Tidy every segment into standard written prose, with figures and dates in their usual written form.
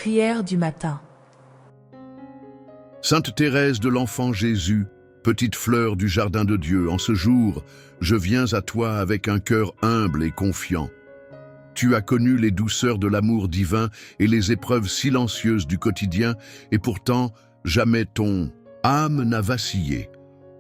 Prière du matin. Sainte Thérèse de l'Enfant Jésus, petite fleur du jardin de Dieu, en ce jour, je viens à toi avec un cœur humble et confiant. Tu as connu les douceurs de l'amour divin et les épreuves silencieuses du quotidien, et pourtant, jamais ton âme n'a vacillé.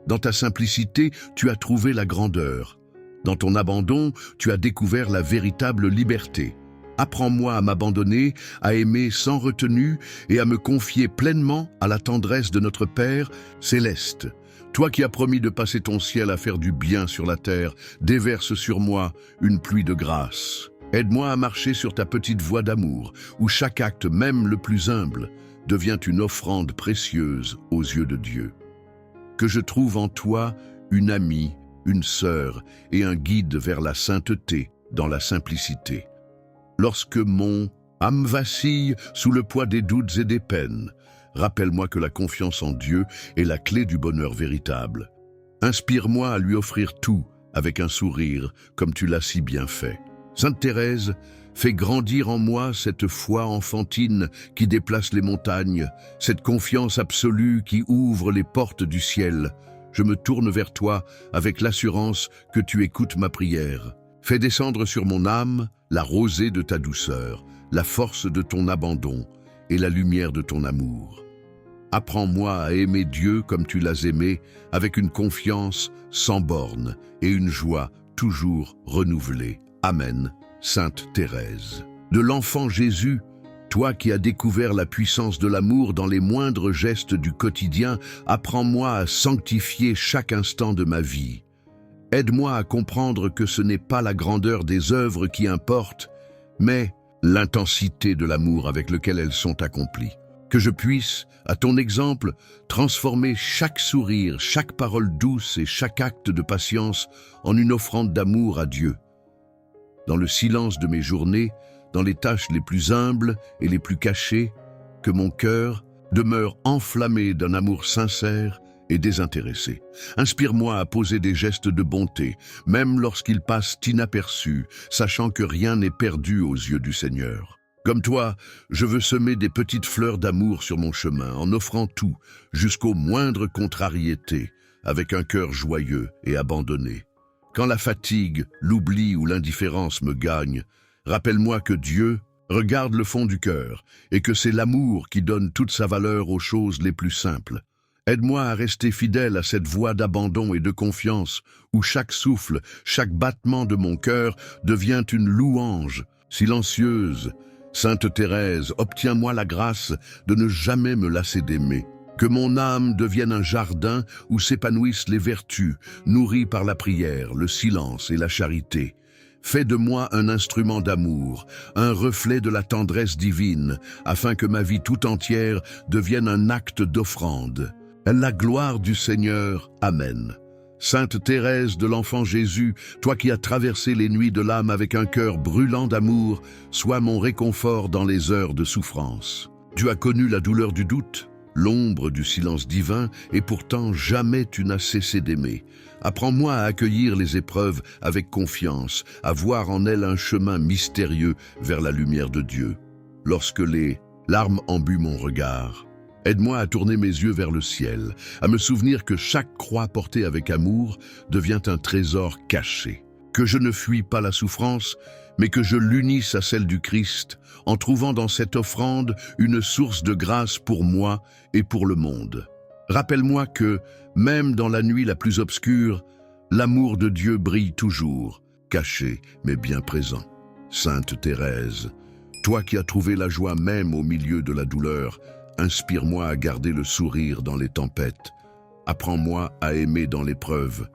Dans ta simplicité, tu as trouvé la grandeur. Dans ton abandon, tu as découvert la véritable liberté. Apprends-moi à m'abandonner, à aimer sans retenue et à me confier pleinement à la tendresse de notre Père céleste. Toi qui as promis de passer ton ciel à faire du bien sur la terre, déverse sur moi une pluie de grâce. Aide-moi à marcher sur ta petite voie d'amour, où chaque acte, même le plus humble, devient une offrande précieuse aux yeux de Dieu. Que je trouve en toi une amie, une sœur et un guide vers la sainteté dans la simplicité. Lorsque mon âme vacille sous le poids des doutes et des peines, rappelle-moi que la confiance en Dieu est la clé du bonheur véritable. Inspire-moi à lui offrir tout avec un sourire, comme tu l'as si bien fait. Sainte Thérèse, fais grandir en moi cette foi enfantine qui déplace les montagnes, cette confiance absolue qui ouvre les portes du ciel. Je me tourne vers toi avec l'assurance que tu écoutes ma prière. Fais descendre sur mon âme la rosée de ta douceur, la force de ton abandon et la lumière de ton amour. Apprends-moi à aimer Dieu comme tu l'as aimé, avec une confiance sans bornes et une joie toujours renouvelée. Amen, Sainte Thérèse. De l'Enfant Jésus, toi qui as découvert la puissance de l'amour dans les moindres gestes du quotidien, apprends-moi à sanctifier chaque instant de ma vie. Aide-moi à comprendre que ce n'est pas la grandeur des œuvres qui importe, mais l'intensité de l'amour avec lequel elles sont accomplies. Que je puisse, à ton exemple, transformer chaque sourire, chaque parole douce et chaque acte de patience en une offrande d'amour à Dieu. Dans le silence de mes journées, dans les tâches les plus humbles et les plus cachées, que mon cœur demeure enflammé d'un amour sincère et désintéressé. Inspire-moi à poser des gestes de bonté, même lorsqu'ils passent inaperçus, sachant que rien n'est perdu aux yeux du Seigneur. Comme toi, je veux semer des petites fleurs d'amour sur mon chemin, en offrant tout, jusqu'aux moindres contrariétés, avec un cœur joyeux et abandonné. Quand la fatigue, l'oubli ou l'indifférence me gagnent, rappelle-moi que Dieu regarde le fond du cœur et que c'est l'amour qui donne toute sa valeur aux choses les plus simples. Aide-moi à rester fidèle à cette voie d'abandon et de confiance où chaque souffle, chaque battement de mon cœur devient une louange silencieuse. Sainte Thérèse, obtiens-moi la grâce de ne jamais me lasser d'aimer. Que mon âme devienne un jardin où s'épanouissent les vertus, nourries par la prière, le silence et la charité. Fais de moi un instrument d'amour, un reflet de la tendresse divine, afin que ma vie tout entière devienne un acte d'offrande. La gloire du Seigneur. Amen. Sainte Thérèse de l'Enfant Jésus, toi qui as traversé les nuits de l'âme avec un cœur brûlant d'amour, sois mon réconfort dans les heures de souffrance. Tu as connu la douleur du doute, l'ombre du silence divin, et pourtant jamais tu n'as cessé d'aimer. Apprends-moi à accueillir les épreuves avec confiance, à voir en elles un chemin mystérieux vers la lumière de Dieu. Lorsque les larmes embuent mon regard, aide-moi à tourner mes yeux vers le ciel, à me souvenir que chaque croix portée avec amour devient un trésor caché. Que je ne fuis pas la souffrance, mais que je l'unisse à celle du Christ, en trouvant dans cette offrande une source de grâce pour moi et pour le monde. Rappelle-moi que, même dans la nuit la plus obscure, l'amour de Dieu brille toujours, caché mais bien présent. Sainte Thérèse, toi qui as trouvé la joie même au milieu de la douleur, inspire-moi à garder le sourire dans les tempêtes. Apprends-moi à aimer dans l'épreuve,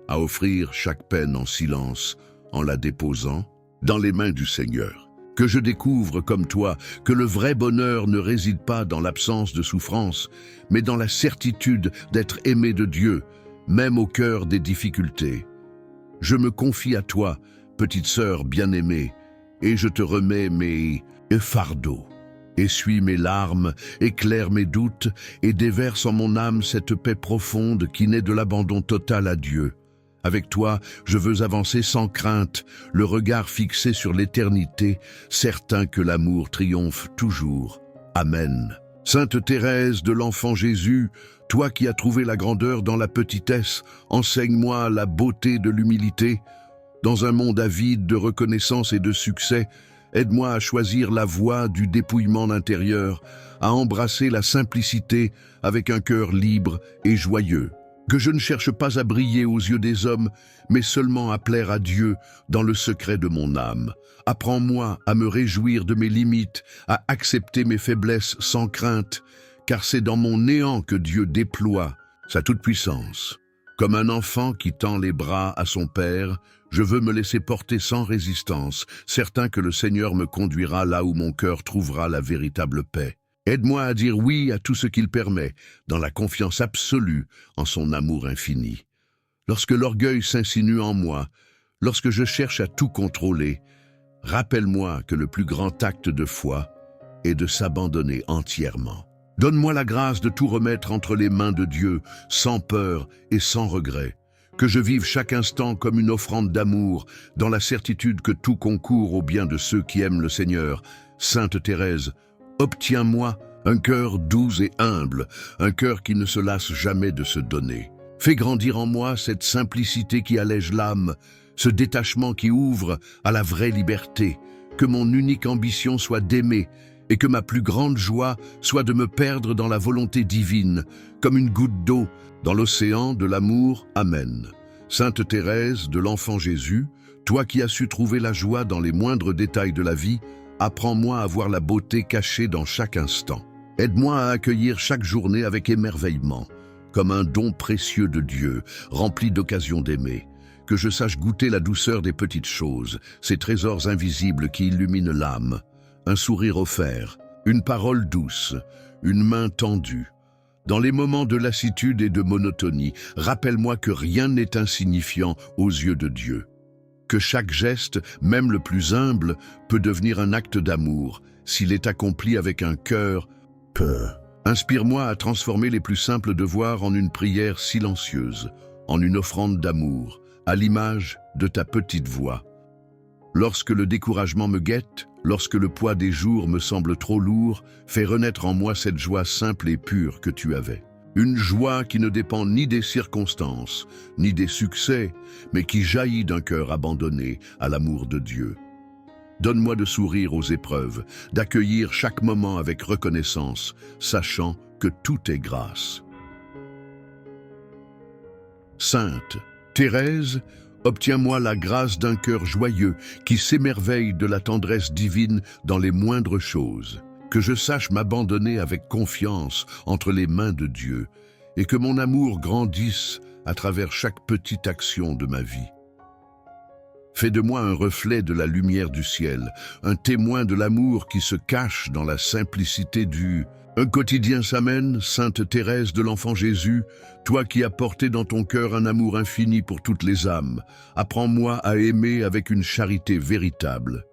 à offrir chaque peine en silence, en la déposant dans les mains du Seigneur. Que je découvre, comme toi, que le vrai bonheur ne réside pas dans l'absence de souffrance, mais dans la certitude d'être aimé de Dieu, même au cœur des difficultés. Je me confie à toi, petite sœur bien-aimée, et je te remets mes fardeaux. Essuie mes larmes, éclaire mes doutes et déverse en mon âme cette paix profonde qui naît de l'abandon total à Dieu. Avec toi, je veux avancer sans crainte, le regard fixé sur l'éternité, certain que l'amour triomphe toujours. Amen. Sainte Thérèse de l'Enfant Jésus, toi qui as trouvé la grandeur dans la petitesse, enseigne-moi la beauté de l'humilité. Dans un monde avide de reconnaissance et de succès, aide-moi à choisir la voie du dépouillement intérieur, à embrasser la simplicité avec un cœur libre et joyeux. Que je ne cherche pas à briller aux yeux des hommes, mais seulement à plaire à Dieu dans le secret de mon âme. Apprends-moi à me réjouir de mes limites, à accepter mes faiblesses sans crainte, car c'est dans mon néant que Dieu déploie sa toute-puissance. Comme un enfant qui tend les bras à son Père, je veux me laisser porter sans résistance, certain que le Seigneur me conduira là où mon cœur trouvera la véritable paix. Aide-moi à dire oui à tout ce qu'il permet, dans la confiance absolue en son amour infini. Lorsque l'orgueil s'insinue en moi, lorsque je cherche à tout contrôler, rappelle-moi que le plus grand acte de foi est de s'abandonner entièrement. Donne-moi la grâce de tout remettre entre les mains de Dieu, sans peur et sans regret. Que je vive chaque instant comme une offrande d'amour, dans la certitude que tout concourt au bien de ceux qui aiment le Seigneur. Sainte Thérèse, obtiens-moi un cœur doux et humble, un cœur qui ne se lasse jamais de se donner. Fais grandir en moi cette simplicité qui allège l'âme, ce détachement qui ouvre à la vraie liberté. Que mon unique ambition soit d'aimer, et que ma plus grande joie soit de me perdre dans la volonté divine, comme une goutte d'eau dans l'océan de l'amour. Amen. Sainte Thérèse de l'Enfant Jésus, toi qui as su trouver la joie dans les moindres détails de la vie, apprends-moi à voir la beauté cachée dans chaque instant. Aide-moi à accueillir chaque journée avec émerveillement, comme un don précieux de Dieu, rempli d'occasions d'aimer. Que je sache goûter la douceur des petites choses, ces trésors invisibles qui illuminent l'âme. Un sourire offert, une parole douce, une main tendue. Dans les moments de lassitude et de monotonie, rappelle-moi que rien n'est insignifiant aux yeux de Dieu. Que chaque geste, même le plus humble, peut devenir un acte d'amour, s'il est accompli avec un cœur pur. Inspire-moi à transformer les plus simples devoirs en une prière silencieuse, en une offrande d'amour, à l'image de ta petite voix. Lorsque le découragement me guette, lorsque le poids des jours me semble trop lourd, fais renaître en moi cette joie simple et pure que tu avais. Une joie qui ne dépend ni des circonstances, ni des succès, mais qui jaillit d'un cœur abandonné à l'amour de Dieu. Donne-moi de sourire aux épreuves, d'accueillir chaque moment avec reconnaissance, sachant que tout est grâce. Sainte Thérèse, obtiens-moi la grâce d'un cœur joyeux qui s'émerveille de la tendresse divine dans les moindres choses. Que je sache m'abandonner avec confiance entre les mains de Dieu et que mon amour grandisse à travers chaque petite action de ma vie. Fais de moi un reflet de la lumière du ciel, un témoin de l'amour qui se cache dans la simplicité du Un quotidien s'amène, Sainte Thérèse de l'Enfant Jésus, toi qui as porté dans ton cœur un amour infini pour toutes les âmes. Apprends-moi à aimer avec une charité véritable.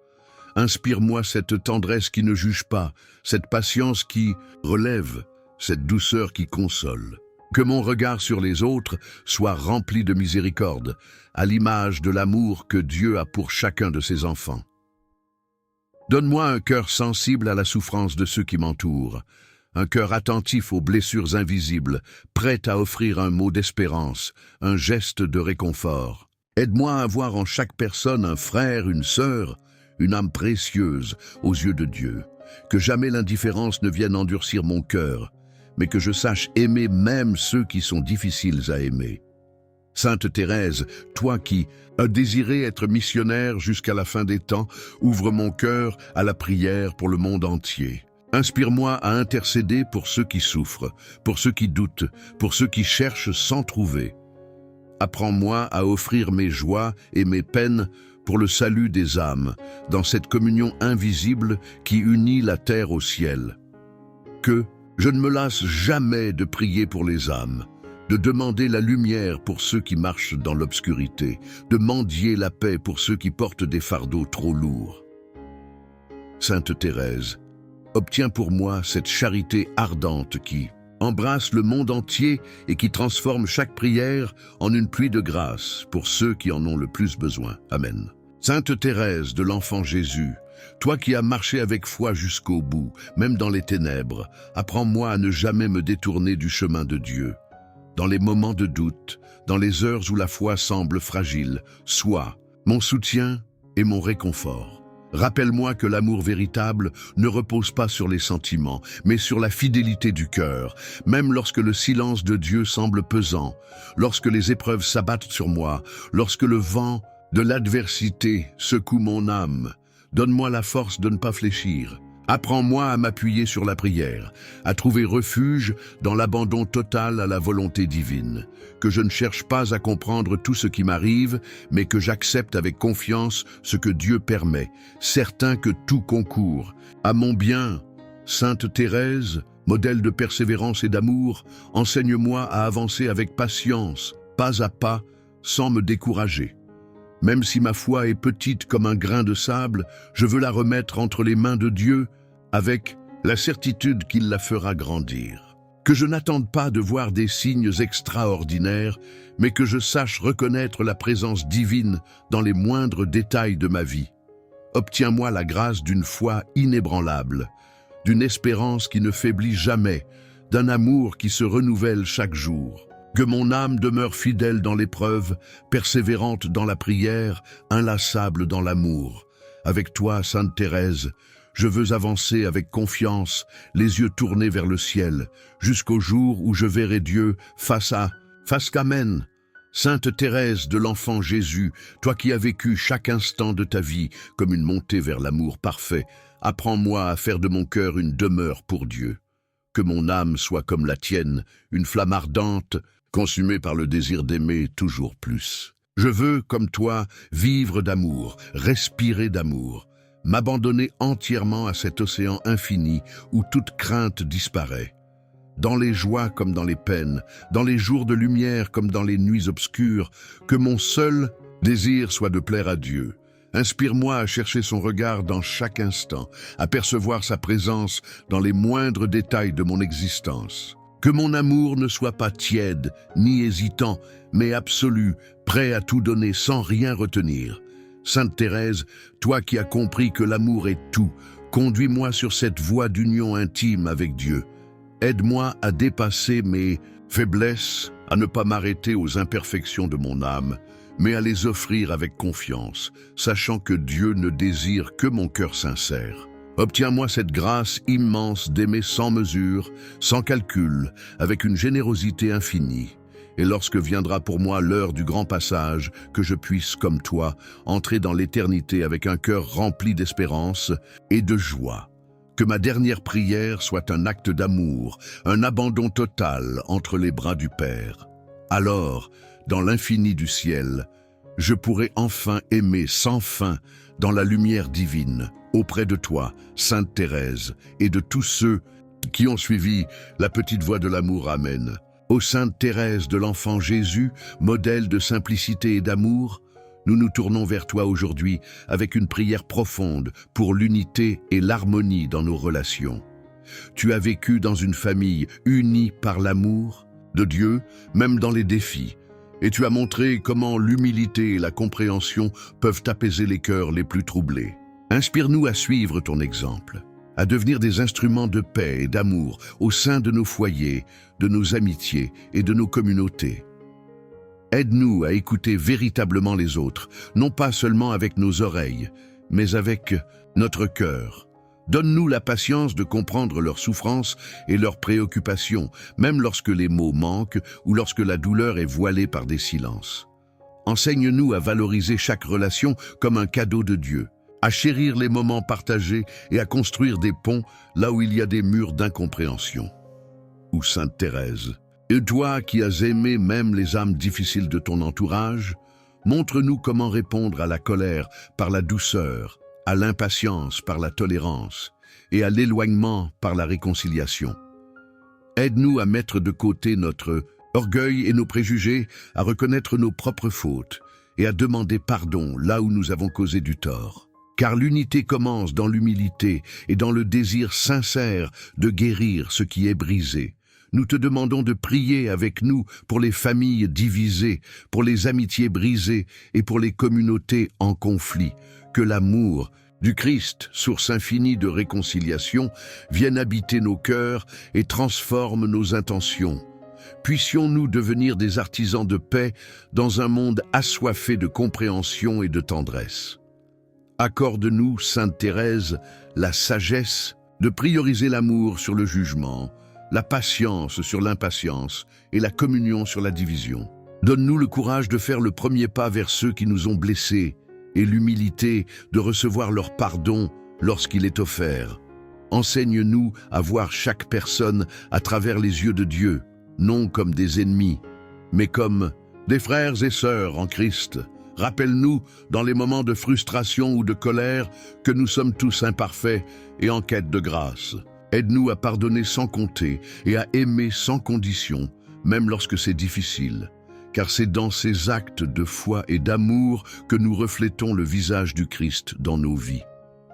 Inspire-moi cette tendresse qui ne juge pas, cette patience qui relève, cette douceur qui console. Que mon regard sur les autres soit rempli de miséricorde, à l'image de l'amour que Dieu a pour chacun de ses enfants. Donne-moi un cœur sensible à la souffrance de ceux qui m'entourent, un cœur attentif aux blessures invisibles, prêt à offrir un mot d'espérance, un geste de réconfort. Aide-moi à voir en chaque personne un frère, une sœur, une âme précieuse aux yeux de Dieu. Que jamais l'indifférence ne vienne endurcir mon cœur, mais que je sache aimer même ceux qui sont difficiles à aimer. Sainte Thérèse, toi qui as désiré être missionnaire jusqu'à la fin des temps, ouvre mon cœur à la prière pour le monde entier. Inspire-moi à intercéder pour ceux qui souffrent, pour ceux qui doutent, pour ceux qui cherchent sans trouver. Apprends-moi à offrir mes joies et mes peines pour le salut des âmes, dans cette communion invisible qui unit la terre au ciel. Que je ne me lasse jamais de prier pour les âmes, de demander la lumière pour ceux qui marchent dans l'obscurité, de mendier la paix pour ceux qui portent des fardeaux trop lourds. Sainte Thérèse, obtiens pour moi cette charité ardente qui embrasse le monde entier et qui transforme chaque prière en une pluie de grâce pour ceux qui en ont le plus besoin. Amen. Sainte Thérèse de l'Enfant Jésus, toi qui as marché avec foi jusqu'au bout, même dans les ténèbres, apprends-moi à ne jamais me détourner du chemin de Dieu. Dans les moments de doute, dans les heures où la foi semble fragile, sois mon soutien et mon réconfort. Rappelle-moi que l'amour véritable ne repose pas sur les sentiments, mais sur la fidélité du cœur, même lorsque le silence de Dieu semble pesant, lorsque les épreuves s'abattent sur moi, lorsque le vent de l'adversité secoue mon âme. Donne-moi la force de ne pas fléchir. Apprends-moi à m'appuyer sur la prière, à trouver refuge dans l'abandon total à la volonté divine, que je ne cherche pas à comprendre tout ce qui m'arrive, mais que j'accepte avec confiance ce que Dieu permet, certain que tout concourt à mon bien. Sainte Thérèse, modèle de persévérance et d'amour, enseigne-moi à avancer avec patience, pas à pas, sans me décourager. Même si ma foi est petite comme un grain de sable, je veux la remettre entre les mains de Dieu avec la certitude qu'il la fera grandir. Que je n'attende pas de voir des signes extraordinaires, mais que je sache reconnaître la présence divine dans les moindres détails de ma vie. Obtiens-moi la grâce d'une foi inébranlable, d'une espérance qui ne faiblit jamais, d'un amour qui se renouvelle chaque jour. Que mon âme demeure fidèle dans l'épreuve, persévérante dans la prière, inlassable dans l'amour. Avec toi, Sainte Thérèse, je veux avancer avec confiance, les yeux tournés vers le ciel, jusqu'au jour où je verrai Dieu face qu'Amen. Sainte Thérèse de l'Enfant Jésus, toi qui as vécu chaque instant de ta vie comme une montée vers l'amour parfait, apprends-moi à faire de mon cœur une demeure pour Dieu. Que mon âme soit comme la tienne, une flamme ardente, consumée par le désir d'aimer toujours plus. Je veux, comme toi, vivre d'amour, respirer d'amour, m'abandonner entièrement à cet océan infini où toute crainte disparaît. Dans les joies comme dans les peines, dans les jours de lumière comme dans les nuits obscures, que mon seul désir soit de plaire à Dieu. Inspire-moi à chercher son regard dans chaque instant, à percevoir sa présence dans les moindres détails de mon existence. Que mon amour ne soit pas tiède, ni hésitant, mais absolu, prêt à tout donner sans rien retenir. Sainte Thérèse, toi qui as compris que l'amour est tout, conduis-moi sur cette voie d'union intime avec Dieu. Aide-moi à dépasser mes faiblesses, à ne pas m'arrêter aux imperfections de mon âme, mais à les offrir avec confiance, sachant que Dieu ne désire que mon cœur sincère. Obtiens-moi cette grâce immense d'aimer sans mesure, sans calcul, avec une générosité infinie. Et lorsque viendra pour moi l'heure du grand passage, que je puisse, comme toi, entrer dans l'éternité avec un cœur rempli d'espérance et de joie. Que ma dernière prière soit un acte d'amour, un abandon total entre les bras du Père. Alors, dans l'infini du ciel, je pourrai enfin aimer sans fin dans la lumière divine, auprès de toi, Sainte Thérèse, et de tous ceux qui ont suivi la petite voie de l'amour. Amen. Ô Sainte Thérèse de l'Enfant Jésus, modèle de simplicité et d'amour, nous nous tournons vers toi aujourd'hui avec une prière profonde pour l'unité et l'harmonie dans nos relations. Tu as vécu dans une famille unie par l'amour de Dieu, même dans les défis, et tu as montré comment l'humilité et la compréhension peuvent apaiser les cœurs les plus troublés. Inspire-nous à suivre ton exemple, à devenir des instruments de paix et d'amour au sein de nos foyers, de nos amitiés et de nos communautés. Aide-nous à écouter véritablement les autres, non pas seulement avec nos oreilles, mais avec notre cœur. Donne-nous la patience de comprendre leurs souffrances et leurs préoccupations, même lorsque les mots manquent ou lorsque la douleur est voilée par des silences. Enseigne-nous à valoriser chaque relation comme un cadeau de Dieu, à chérir les moments partagés et à construire des ponts là où il y a des murs d'incompréhension. Ou Sainte Thérèse, et toi qui as aimé même les âmes difficiles de ton entourage, montre-nous comment répondre à la colère par la douceur, à l'impatience par la tolérance et à l'éloignement par la réconciliation. Aide-nous à mettre de côté notre orgueil et nos préjugés, à reconnaître nos propres fautes et à demander pardon là où nous avons causé du tort. Car l'unité commence dans l'humilité et dans le désir sincère de guérir ce qui est brisé, nous te demandons de prier avec nous pour les familles divisées, pour les amitiés brisées et pour les communautés en conflit. Que l'amour du Christ, source infinie de réconciliation, vienne habiter nos cœurs et transforme nos intentions. Puissions-nous devenir des artisans de paix dans un monde assoiffé de compréhension et de tendresse. Accorde-nous, Sainte Thérèse, la sagesse de prioriser l'amour sur le jugement, la patience sur l'impatience et la communion sur la division. Donne-nous le courage de faire le premier pas vers ceux qui nous ont blessés et l'humilité de recevoir leur pardon lorsqu'il est offert. Enseigne-nous à voir chaque personne à travers les yeux de Dieu, non comme des ennemis, mais comme des frères et sœurs en Christ. Rappelle-nous, dans les moments de frustration ou de colère, que nous sommes tous imparfaits et en quête de grâce. Aide-nous à pardonner sans compter et à aimer sans condition, même lorsque c'est difficile. Car c'est dans ces actes de foi et d'amour que nous reflétons le visage du Christ dans nos vies.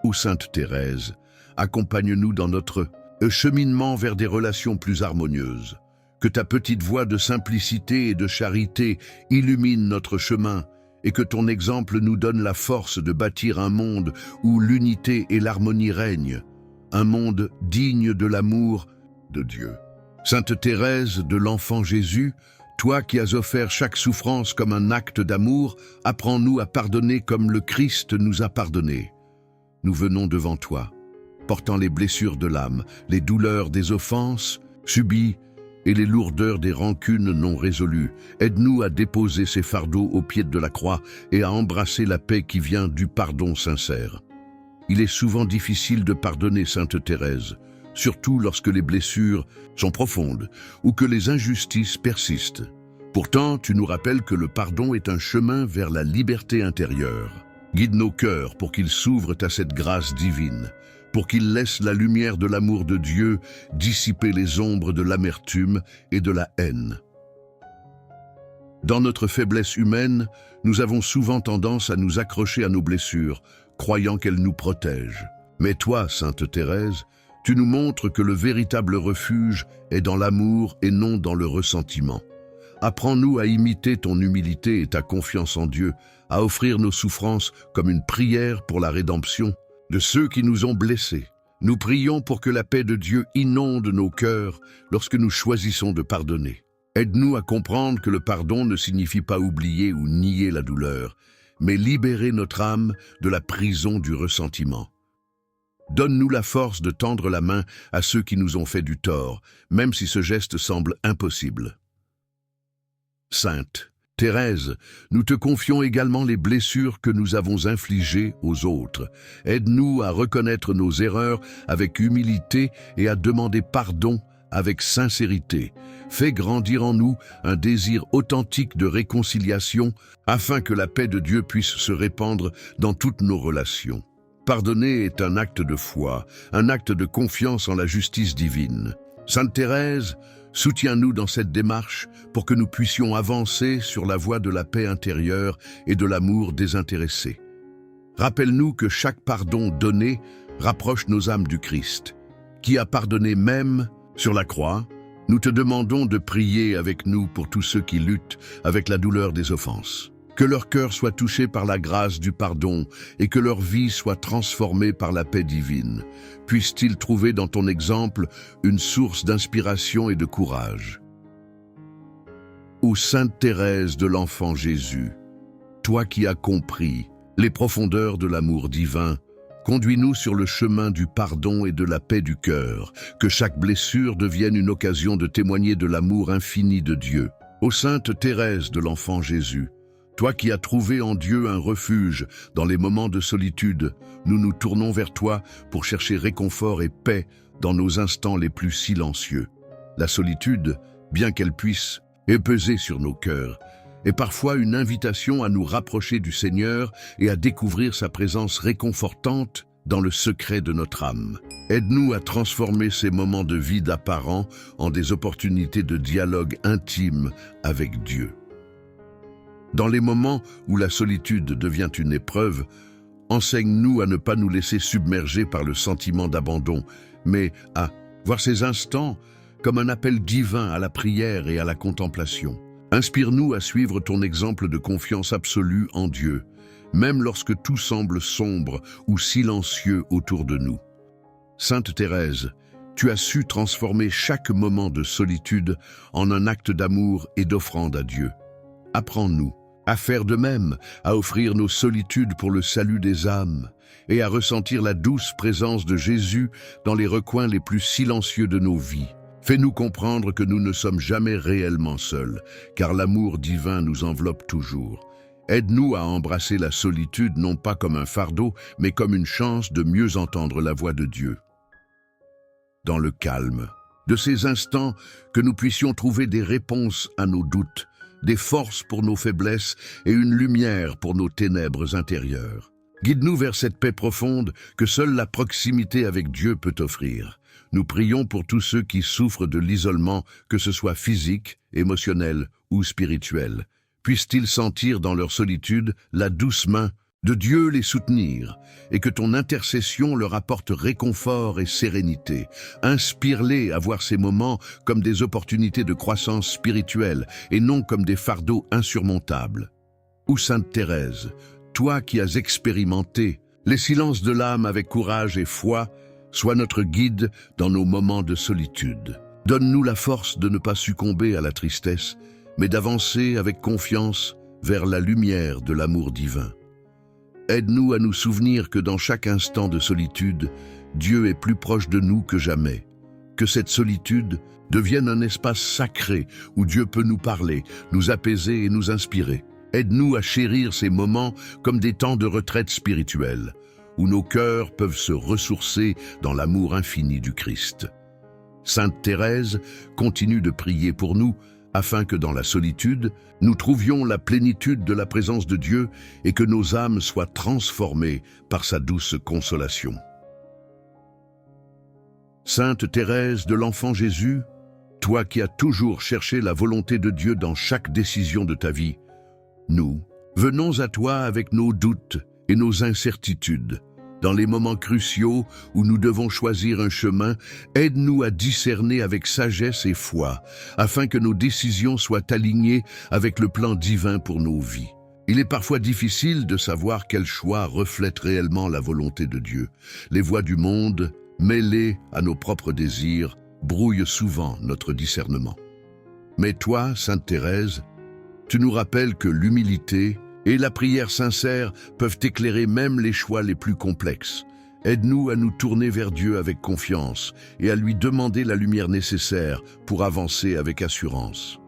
Ô Sainte Thérèse, accompagne-nous dans notre cheminement vers des relations plus harmonieuses. Que ta petite voix de simplicité et de charité illumine notre chemin et que ton exemple nous donne la force de bâtir un monde où l'unité et l'harmonie règnent, un monde digne de l'amour de Dieu. Sainte Thérèse de l'Enfant Jésus, toi qui as offert chaque souffrance comme un acte d'amour, apprends-nous à pardonner comme le Christ nous a pardonné. Nous venons devant toi, portant les blessures de l'âme, les douleurs des offenses subies et les lourdeurs des rancunes non résolues. Aide-nous à déposer ces fardeaux au pied de la croix et à embrasser la paix qui vient du pardon sincère. Il est souvent difficile de pardonner, Sainte Thérèse, surtout lorsque les blessures sont profondes ou que les injustices persistent. Pourtant, tu nous rappelles que le pardon est un chemin vers la liberté intérieure. Guide nos cœurs pour qu'ils s'ouvrent à cette grâce divine, pour qu'ils laissent la lumière de l'amour de Dieu dissiper les ombres de l'amertume et de la haine. Dans notre faiblesse humaine, nous avons souvent tendance à nous accrocher à nos blessures, croyant qu'elles nous protègent. Mais toi, Sainte Thérèse, tu nous montres que le véritable refuge est dans l'amour et non dans le ressentiment. Apprends-nous à imiter ton humilité et ta confiance en Dieu, à offrir nos souffrances comme une prière pour la rédemption de ceux qui nous ont blessés. Nous prions pour que la paix de Dieu inonde nos cœurs lorsque nous choisissons de pardonner. Aide-nous à comprendre que le pardon ne signifie pas oublier ou nier la douleur, mais libérer notre âme de la prison du ressentiment. Donne-nous la force de tendre la main à ceux qui nous ont fait du tort, même si ce geste semble impossible. Sainte Thérèse, nous te confions également les blessures que nous avons infligées aux autres. Aide-nous à reconnaître nos erreurs avec humilité et à demander pardon avec sincérité. Fais grandir en nous un désir authentique de réconciliation afin que la paix de Dieu puisse se répandre dans toutes nos relations. Pardonner est un acte de foi, un acte de confiance en la justice divine. Sainte Thérèse, soutiens-nous dans cette démarche pour que nous puissions avancer sur la voie de la paix intérieure et de l'amour désintéressé. Rappelle-nous que chaque pardon donné rapproche nos âmes du Christ, qui a pardonné même sur la croix. Nous te demandons de prier avec nous pour tous ceux qui luttent avec la douleur des offenses. Que leur cœur soit touché par la grâce du pardon et que leur vie soit transformée par la paix divine. Puissent-ils trouver dans ton exemple une source d'inspiration et de courage. Ô Sainte Thérèse de l'Enfant Jésus, toi qui as compris les profondeurs de l'amour divin, conduis-nous sur le chemin du pardon et de la paix du cœur, que chaque blessure devienne une occasion de témoigner de l'amour infini de Dieu. Ô Sainte Thérèse de l'Enfant Jésus, toi qui as trouvé en Dieu un refuge dans les moments de solitude, nous nous tournons vers toi pour chercher réconfort et paix dans nos instants les plus silencieux. La solitude, bien qu'elle puisse peser sur nos cœurs, est parfois une invitation à nous rapprocher du Seigneur et à découvrir sa présence réconfortante dans le secret de notre âme. Aide-nous à transformer ces moments de vide apparents en des opportunités de dialogue intime avec Dieu. Dans les moments où la solitude devient une épreuve, enseigne-nous à ne pas nous laisser submerger par le sentiment d'abandon, mais à voir ces instants comme un appel divin à la prière et à la contemplation. Inspire-nous à suivre ton exemple de confiance absolue en Dieu, même lorsque tout semble sombre ou silencieux autour de nous. Sainte Thérèse, tu as su transformer chaque moment de solitude en un acte d'amour et d'offrande à Dieu. Apprends-nous à faire de même, à offrir nos solitudes pour le salut des âmes et à ressentir la douce présence de Jésus dans les recoins les plus silencieux de nos vies. Fais-nous comprendre que nous ne sommes jamais réellement seuls, car l'amour divin nous enveloppe toujours. Aide-nous à embrasser la solitude non pas comme un fardeau, mais comme une chance de mieux entendre la voix de Dieu. Dans le calme de ces instants, que nous puissions trouver des réponses à nos doutes, des forces pour nos faiblesses et une lumière pour nos ténèbres intérieures. Guide-nous vers cette paix profonde que seule la proximité avec Dieu peut offrir. Nous prions pour tous ceux qui souffrent de l'isolement, que ce soit physique, émotionnel ou spirituel. Puissent-ils sentir dans leur solitude la douce main de Dieu les soutenir, et que ton intercession leur apporte réconfort et sérénité. Inspire-les à voir ces moments comme des opportunités de croissance spirituelle et non comme des fardeaux insurmontables. Ô Sainte Thérèse, toi qui as expérimenté les silences de l'âme avec courage et foi, sois notre guide dans nos moments de solitude. Donne-nous la force de ne pas succomber à la tristesse, mais d'avancer avec confiance vers la lumière de l'amour divin. Aide-nous à nous souvenir que dans chaque instant de solitude, Dieu est plus proche de nous que jamais. Que cette solitude devienne un espace sacré où Dieu peut nous parler, nous apaiser et nous inspirer. Aide-nous à chérir ces moments comme des temps de retraite spirituelle, où nos cœurs peuvent se ressourcer dans l'amour infini du Christ. Sainte Thérèse continue de prier pour nous, afin que dans la solitude, nous trouvions la plénitude de la présence de Dieu et que nos âmes soient transformées par sa douce consolation. Sainte Thérèse de l'Enfant Jésus, toi qui as toujours cherché la volonté de Dieu dans chaque décision de ta vie, nous venons à toi avec nos doutes et nos incertitudes. Dans les moments cruciaux où nous devons choisir un chemin, aide-nous à discerner avec sagesse et foi, afin que nos décisions soient alignées avec le plan divin pour nos vies. Il est parfois difficile de savoir quel choix reflète réellement la volonté de Dieu. Les voies du monde, mêlées à nos propres désirs, brouillent souvent notre discernement. Mais toi, Sainte Thérèse, tu nous rappelles que l'humilité et la prière sincère peuvent éclairer même les choix les plus complexes. Aide-nous à nous tourner vers Dieu avec confiance et à lui demander la lumière nécessaire pour avancer avec assurance.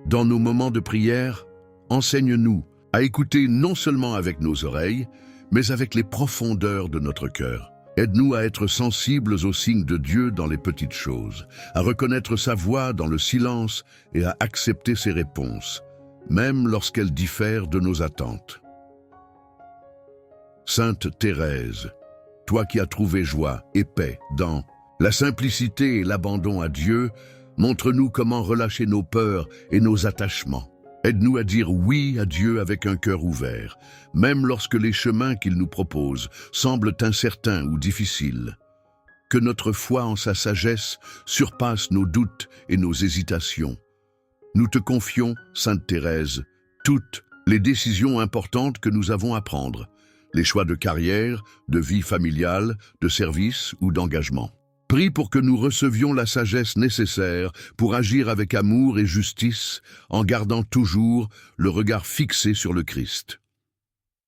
Dans nos moments de prière, enseigne-nous à écouter non seulement avec nos oreilles, mais avec les profondeurs de notre cœur. Aide-nous à être sensibles aux signes de Dieu dans les petites choses, à reconnaître sa voix dans le silence et à accepter ses réponses, même lorsqu'elles diffèrent de nos attentes. Sainte Thérèse, toi qui as trouvé joie et paix dans la simplicité et l'abandon à Dieu, montre-nous comment relâcher nos peurs et nos attachements. Aide-nous à dire oui à Dieu avec un cœur ouvert, même lorsque les chemins qu'il nous propose semblent incertains ou difficiles. Que notre foi en sa sagesse surpasse nos doutes et nos hésitations. Nous te confions, Sainte Thérèse, toutes les décisions importantes que nous avons à prendre, les choix de carrière, de vie familiale, de service ou d'engagement. Prie pour que nous recevions la sagesse nécessaire pour agir avec amour et justice, en gardant toujours le regard fixé sur le Christ.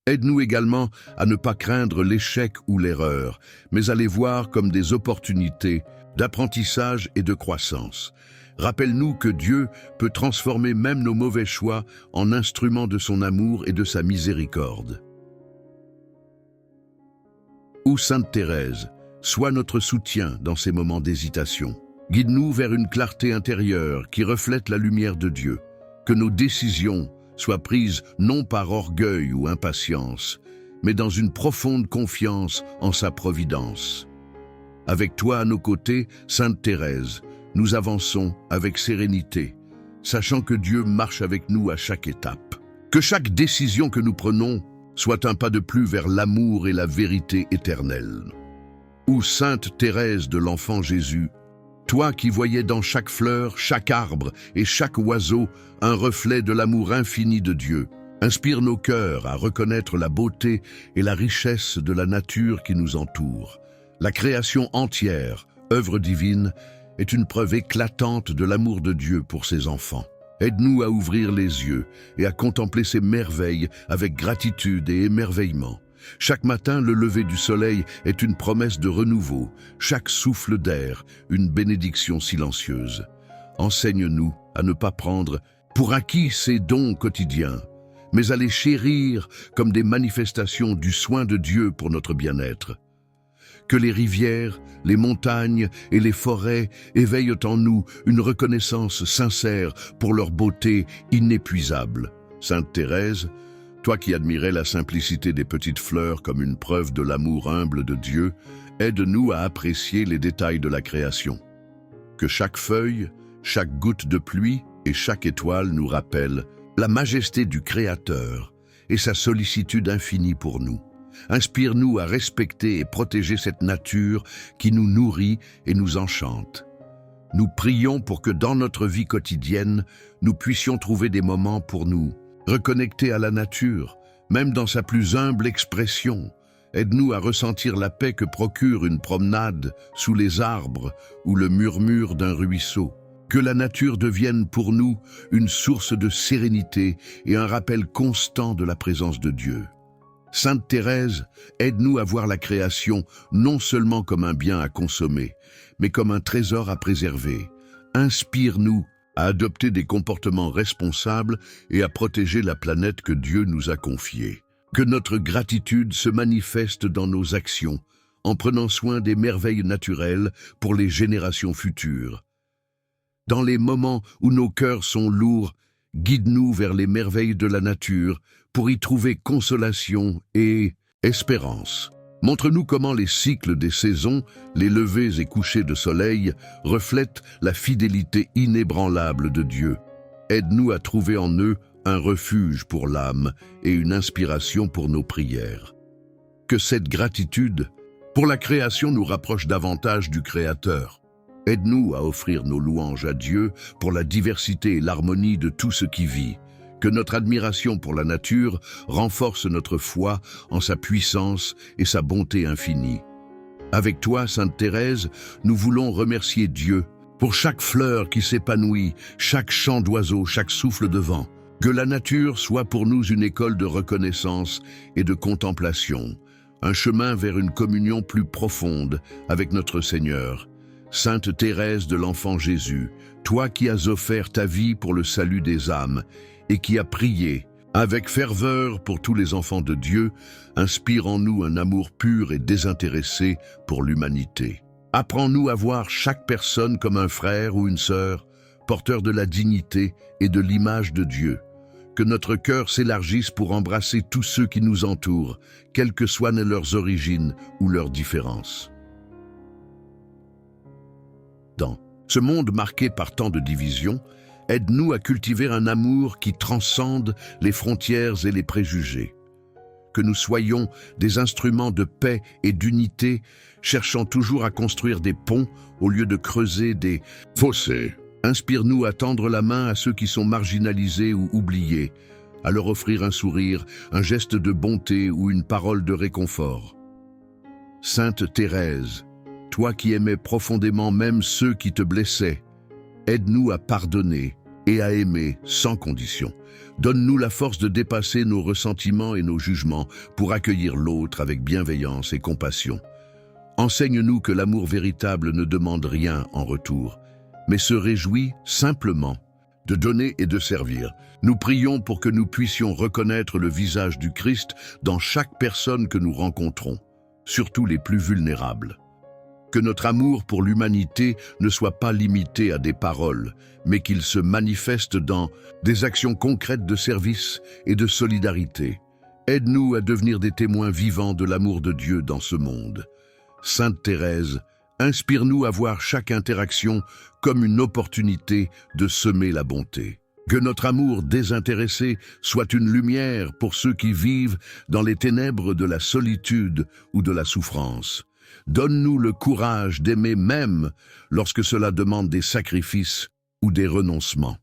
Aide-nous également à ne pas craindre l'échec ou l'erreur, mais à les voir comme des opportunités d'apprentissage et de croissance. Rappelle-nous que Dieu peut transformer même nos mauvais choix en instruments de son amour et de sa miséricorde. Ô Sainte Thérèse, sois notre soutien dans ces moments d'hésitation. Guide-nous vers une clarté intérieure qui reflète la lumière de Dieu. Que nos décisions soient prises non par orgueil ou impatience, mais dans une profonde confiance en sa providence. Avec toi à nos côtés, Sainte Thérèse, nous avançons avec sérénité, sachant que Dieu marche avec nous à chaque étape. Que chaque décision que nous prenons soit un pas de plus vers l'amour et la vérité éternelle. Ô Sainte Thérèse de l'Enfant Jésus, Toi qui voyais dans chaque fleur, chaque arbre et chaque oiseau un reflet de l'amour infini de Dieu, inspire nos cœurs à reconnaître la beauté et la richesse de la nature qui nous entoure. La création entière, œuvre divine, est une preuve éclatante de l'amour de Dieu pour ses enfants. Aide-nous à ouvrir les yeux et à contempler ces merveilles avec gratitude et émerveillement. Chaque matin, le lever du soleil est une promesse de renouveau, chaque souffle d'air, une bénédiction silencieuse. Enseigne-nous à ne pas prendre pour acquis ces dons quotidiens, mais à les chérir comme des manifestations du soin de Dieu pour notre bien-être. Que les rivières, les montagnes et les forêts éveillent en nous une reconnaissance sincère pour leur beauté inépuisable. Sainte Thérèse, toi qui admirais la simplicité des petites fleurs comme une preuve de l'amour humble de Dieu, aide-nous à apprécier les détails de la création. Que chaque feuille, chaque goutte de pluie et chaque étoile nous rappellent la majesté du Créateur et sa sollicitude infinie pour nous. Inspire-nous à respecter et protéger cette nature qui nous nourrit et nous enchante. Nous prions pour que dans notre vie quotidienne, nous puissions trouver des moments pour nous reconnecter à la nature, même dans sa plus humble expression. Aide-nous à ressentir la paix que procure une promenade sous les arbres ou le murmure d'un ruisseau. Que la nature devienne pour nous une source de sérénité et un rappel constant de la présence de Dieu. Sainte Thérèse, aide-nous à voir la création non seulement comme un bien à consommer, mais comme un trésor à préserver. Inspire-nous à adopter des comportements responsables et à protéger la planète que Dieu nous a confiée. Que notre gratitude se manifeste dans nos actions, en prenant soin des merveilles naturelles pour les générations futures. Dans les moments où nos cœurs sont lourds, guide-nous vers les merveilles de la nature pour y trouver consolation et espérance. Montre-nous comment les cycles des saisons, les levers et couchers de soleil, reflètent la fidélité inébranlable de Dieu. Aide-nous à trouver en eux un refuge pour l'âme et une inspiration pour nos prières. Que cette gratitude pour la création nous rapproche davantage du Créateur. Aide-nous à offrir nos louanges à Dieu pour la diversité et l'harmonie de tout ce qui vit. Que notre admiration pour la nature renforce notre foi en sa puissance et sa bonté infinie. Avec toi, Sainte Thérèse, nous voulons remercier Dieu pour chaque fleur qui s'épanouit, chaque chant d'oiseau, chaque souffle de vent. Que la nature soit pour nous une école de reconnaissance et de contemplation, un chemin vers une communion plus profonde avec notre Seigneur. Sainte Thérèse de l'Enfant Jésus, toi qui as offert ta vie pour le salut des âmes et qui as prié avec ferveur pour tous les enfants de Dieu, inspire en nous un amour pur et désintéressé pour l'humanité. Apprends-nous à voir chaque personne comme un frère ou une sœur, porteur de la dignité et de l'image de Dieu. Que notre cœur s'élargisse pour embrasser tous ceux qui nous entourent, quelles que soient leurs origines ou leurs différences. Dans ce monde marqué par tant de divisions, aide-nous à cultiver un amour qui transcende les frontières et les préjugés. Que nous soyons des instruments de paix et d'unité, cherchant toujours à construire des ponts au lieu de creuser des fossés. Inspire-nous à tendre la main à ceux qui sont marginalisés ou oubliés, à leur offrir un sourire, un geste de bonté ou une parole de réconfort. Sainte Thérèse, toi qui aimais profondément même ceux qui te blessaient, aide-nous à pardonner et à aimer sans condition. Donne-nous la force de dépasser nos ressentiments et nos jugements pour accueillir l'autre avec bienveillance et compassion. Enseigne-nous que l'amour véritable ne demande rien en retour, mais se réjouit simplement de donner et de servir. Nous prions pour que nous puissions reconnaître le visage du Christ dans chaque personne que nous rencontrons, surtout les plus vulnérables. Que notre amour pour l'humanité ne soit pas limité à des paroles, mais qu'il se manifeste dans des actions concrètes de service et de solidarité. Aide-nous à devenir des témoins vivants de l'amour de Dieu dans ce monde. Sainte Thérèse, inspire-nous à voir chaque interaction comme une opportunité de semer la bonté. Que notre amour désintéressé soit une lumière pour ceux qui vivent dans les ténèbres de la solitude ou de la souffrance. Donne-nous le courage d'aimer même lorsque cela demande des sacrifices ou des renoncements.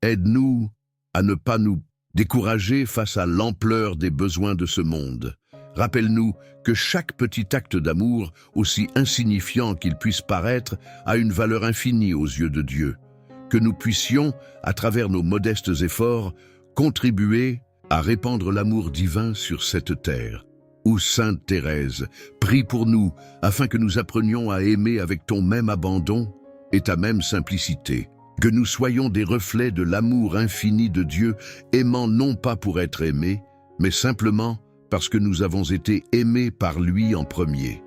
Aide-nous à ne pas nous décourager face à l'ampleur des besoins de ce monde. Rappelle-nous que chaque petit acte d'amour, aussi insignifiant qu'il puisse paraître, a une valeur infinie aux yeux de Dieu. Que nous puissions, à travers nos modestes efforts, contribuer à répandre l'amour divin sur cette terre. Ô Sainte Thérèse, prie pour nous, afin que nous apprenions à aimer avec ton même abandon et ta même simplicité. Que nous soyons des reflets de l'amour infini de Dieu, aimant non pas pour être aimés, mais simplement parce que nous avons été aimés par lui en premier.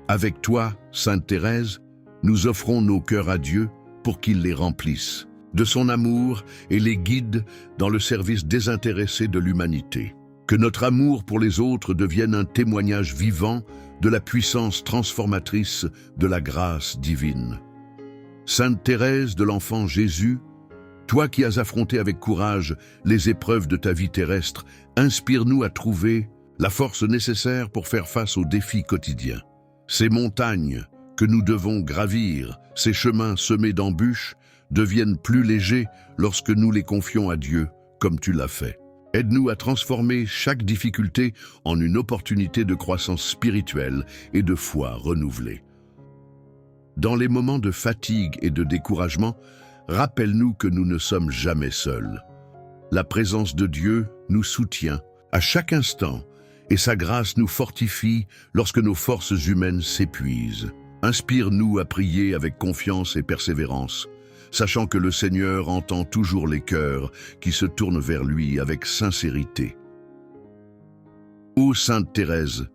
Avec toi, Sainte Thérèse, nous offrons nos cœurs à Dieu pour qu'il les remplisse de son amour et les guide dans le service désintéressé de l'humanité. Que notre amour pour les autres devienne un témoignage vivant de la puissance transformatrice de la grâce divine. Sainte Thérèse de l'Enfant Jésus, toi qui as affronté avec courage les épreuves de ta vie terrestre, inspire-nous à trouver la force nécessaire pour faire face aux défis quotidiens. Ces montagnes que nous devons gravir, ces chemins semés d'embûches, deviennent plus légers lorsque nous les confions à Dieu, comme tu l'as fait. Aide-nous à transformer chaque difficulté en une opportunité de croissance spirituelle et de foi renouvelée. Dans les moments de fatigue et de découragement, rappelle-nous que nous ne sommes jamais seuls. La présence de Dieu nous soutient à chaque instant et sa grâce nous fortifie lorsque nos forces humaines s'épuisent. Inspire-nous à prier avec confiance et persévérance, sachant que le Seigneur entend toujours les cœurs qui se tournent vers lui avec sincérité. Ô Sainte Thérèse,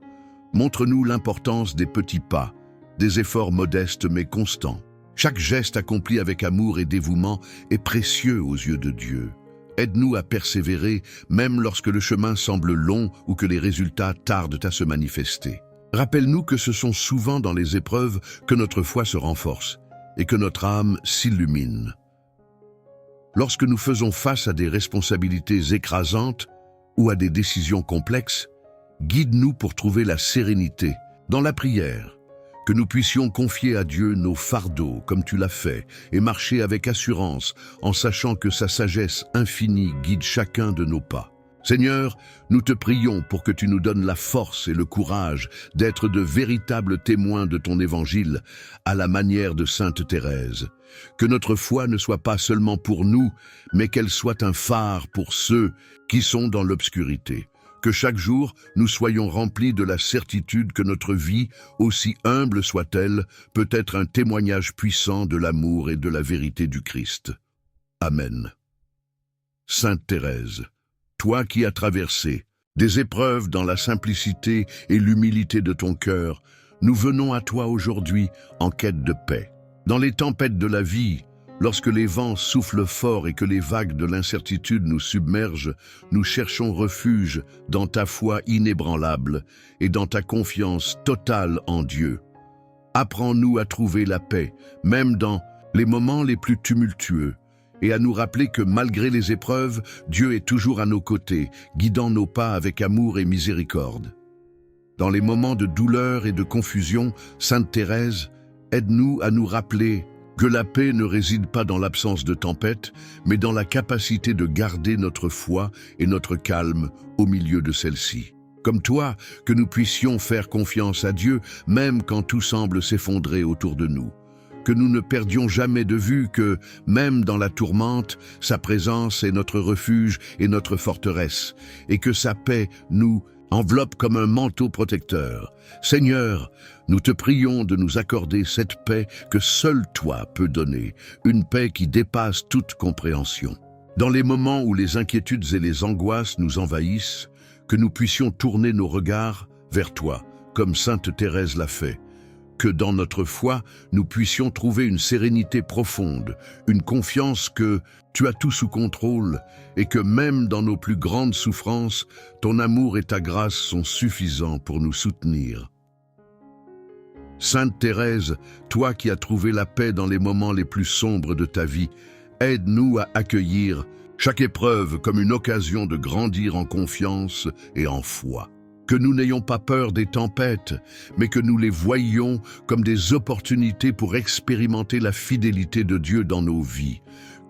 montre-nous l'importance des petits pas, des efforts modestes mais constants. Chaque geste accompli avec amour et dévouement est précieux aux yeux de Dieu. Aide-nous à persévérer, même lorsque le chemin semble long ou que les résultats tardent à se manifester. Rappelle-nous que ce sont souvent dans les épreuves que notre foi se renforce et que notre âme s'illumine. Lorsque nous faisons face à des responsabilités écrasantes ou à des décisions complexes, guide-nous pour trouver la sérénité dans la prière, que nous puissions confier à Dieu nos fardeaux comme tu l'as fait et marcher avec assurance en sachant que sa sagesse infinie guide chacun de nos pas. Seigneur, nous te prions pour que tu nous donnes la force et le courage d'être de véritables témoins de ton évangile à la manière de Sainte Thérèse. Que notre foi ne soit pas seulement pour nous, mais qu'elle soit un phare pour ceux qui sont dans l'obscurité. Que chaque jour, nous soyons remplis de la certitude que notre vie, aussi humble soit-elle, peut être un témoignage puissant de l'amour et de la vérité du Christ. Amen. Sainte Thérèse, toi qui as traversé des épreuves dans la simplicité et l'humilité de ton cœur, nous venons à toi aujourd'hui en quête de paix. Dans les tempêtes de la vie, lorsque les vents soufflent fort et que les vagues de l'incertitude nous submergent, nous cherchons refuge dans ta foi inébranlable et dans ta confiance totale en Dieu. Apprends-nous à trouver la paix, même dans les moments les plus tumultueux, et à nous rappeler que malgré les épreuves, Dieu est toujours à nos côtés, guidant nos pas avec amour et miséricorde. Dans les moments de douleur et de confusion, Sainte Thérèse, aide-nous à nous rappeler que la paix ne réside pas dans l'absence de tempête, mais dans la capacité de garder notre foi et notre calme au milieu de celle-ci. Comme toi, que nous puissions faire confiance à Dieu, même quand tout semble s'effondrer autour de nous. Que nous ne perdions jamais de vue que, même dans la tourmente, sa présence est notre refuge et notre forteresse, et que sa paix nous enveloppe comme un manteau protecteur. Seigneur, nous te prions de nous accorder cette paix que seul toi peux donner, une paix qui dépasse toute compréhension. Dans les moments où les inquiétudes et les angoisses nous envahissent, que nous puissions tourner nos regards vers toi, comme Sainte Thérèse l'a fait. Que dans notre foi, nous puissions trouver une sérénité profonde, une confiance que tu as tout sous contrôle et que même dans nos plus grandes souffrances, ton amour et ta grâce sont suffisants pour nous soutenir. Sainte Thérèse, toi qui as trouvé la paix dans les moments les plus sombres de ta vie, aide-nous à accueillir chaque épreuve comme une occasion de grandir en confiance et en foi. Que nous n'ayons pas peur des tempêtes, mais que nous les voyions comme des opportunités pour expérimenter la fidélité de Dieu dans nos vies.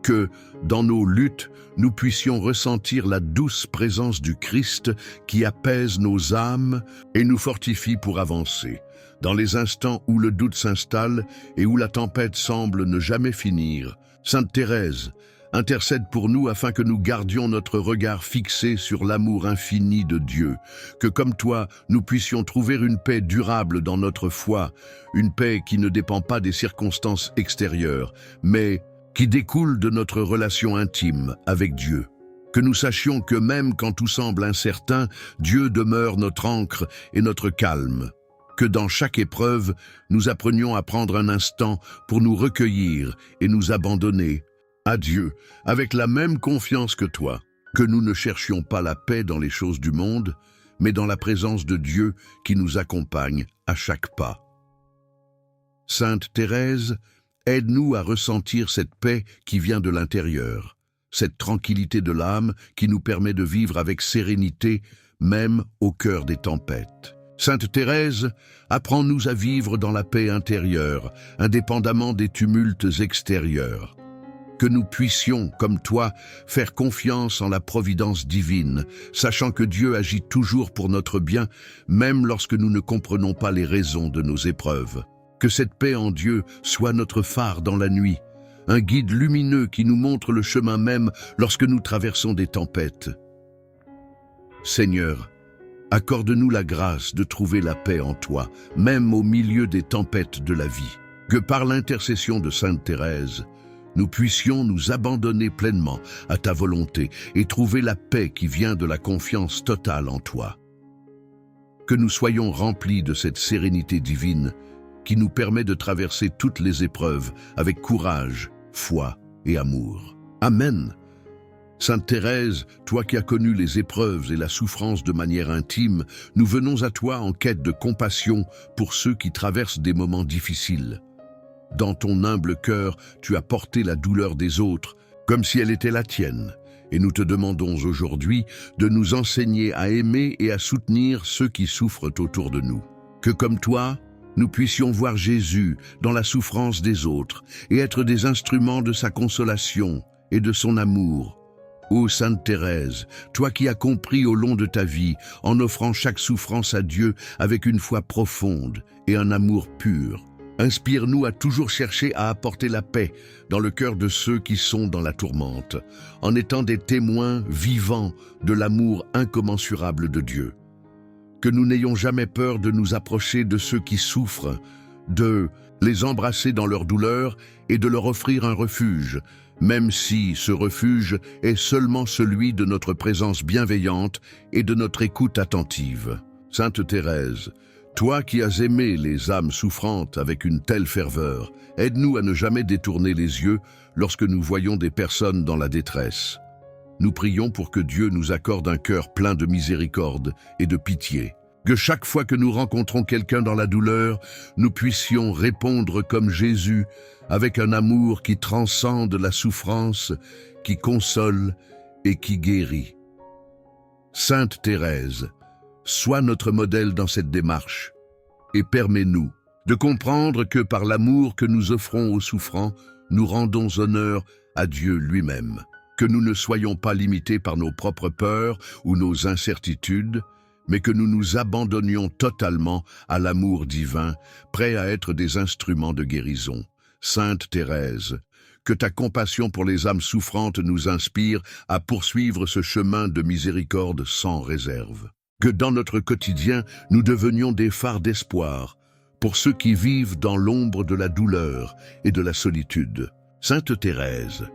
Que, dans nos luttes, nous puissions ressentir la douce présence du Christ qui apaise nos âmes et nous fortifie pour avancer. Dans les instants où le doute s'installe et où la tempête semble ne jamais finir, Sainte Thérèse, intercède pour nous afin que nous gardions notre regard fixé sur l'amour infini de Dieu, que comme toi, nous puissions trouver une paix durable dans notre foi, une paix qui ne dépend pas des circonstances extérieures, mais qui découle de notre relation intime avec Dieu. Que nous sachions que même quand tout semble incertain, Dieu demeure notre ancre et notre calme. Que dans chaque épreuve, nous apprenions à prendre un instant pour nous recueillir et nous abandonner à Dieu, avec la même confiance que toi, que nous ne cherchions pas la paix dans les choses du monde, mais dans la présence de Dieu qui nous accompagne à chaque pas. Sainte Thérèse, aide-nous à ressentir cette paix qui vient de l'intérieur, cette tranquillité de l'âme qui nous permet de vivre avec sérénité, même au cœur des tempêtes. Sainte Thérèse, apprends-nous à vivre dans la paix intérieure, indépendamment des tumultes extérieurs. Que nous puissions, comme toi, faire confiance en la providence divine, sachant que Dieu agit toujours pour notre bien, même lorsque nous ne comprenons pas les raisons de nos épreuves. Que cette paix en Dieu soit notre phare dans la nuit, un guide lumineux qui nous montre le chemin même lorsque nous traversons des tempêtes. Seigneur, accorde-nous la grâce de trouver la paix en toi, même au milieu des tempêtes de la vie. Que par l'intercession de Sainte Thérèse, nous puissions nous abandonner pleinement à ta volonté et trouver la paix qui vient de la confiance totale en toi. Que nous soyons remplis de cette sérénité divine qui nous permet de traverser toutes les épreuves avec courage, foi et amour. Amen. Sainte Thérèse, toi qui as connu les épreuves et la souffrance de manière intime, nous venons à toi en quête de compassion pour ceux qui traversent des moments difficiles. Dans ton humble cœur, tu as porté la douleur des autres, comme si elle était la tienne. Et nous te demandons aujourd'hui de nous enseigner à aimer et à soutenir ceux qui souffrent autour de nous. Que comme toi, nous puissions voir Jésus dans la souffrance des autres et être des instruments de sa consolation et de son amour. Ô Sainte Thérèse, toi qui as compris au long de ta vie, en offrant chaque souffrance à Dieu avec une foi profonde et un amour pur, inspire-nous à toujours chercher à apporter la paix dans le cœur de ceux qui sont dans la tourmente, en étant des témoins vivants de l'amour incommensurable de Dieu. Que nous n'ayons jamais peur de nous approcher de ceux qui souffrent, de les embrasser dans leur douleur et de leur offrir un refuge, même si ce refuge est seulement celui de notre présence bienveillante et de notre écoute attentive. Sainte Thérèse, toi qui as aimé les âmes souffrantes avec une telle ferveur, aide-nous à ne jamais détourner les yeux lorsque nous voyons des personnes dans la détresse. Nous prions pour que Dieu nous accorde un cœur plein de miséricorde et de pitié. Que chaque fois que nous rencontrons quelqu'un dans la douleur, nous puissions répondre comme Jésus, avec un amour qui transcende la souffrance, qui console et qui guérit. Sainte Thérèse, sois notre modèle dans cette démarche et permets-nous de comprendre que par l'amour que nous offrons aux souffrants, nous rendons honneur à Dieu lui-même. Que nous ne soyons pas limités par nos propres peurs ou nos incertitudes, mais que nous nous abandonnions totalement à l'amour divin, prêts à être des instruments de guérison. Sainte Thérèse, que ta compassion pour les âmes souffrantes nous inspire à poursuivre ce chemin de miséricorde sans réserve. Que dans notre quotidien, nous devenions des phares d'espoir pour ceux qui vivent dans l'ombre de la douleur et de la solitude. Sainte Thérèse,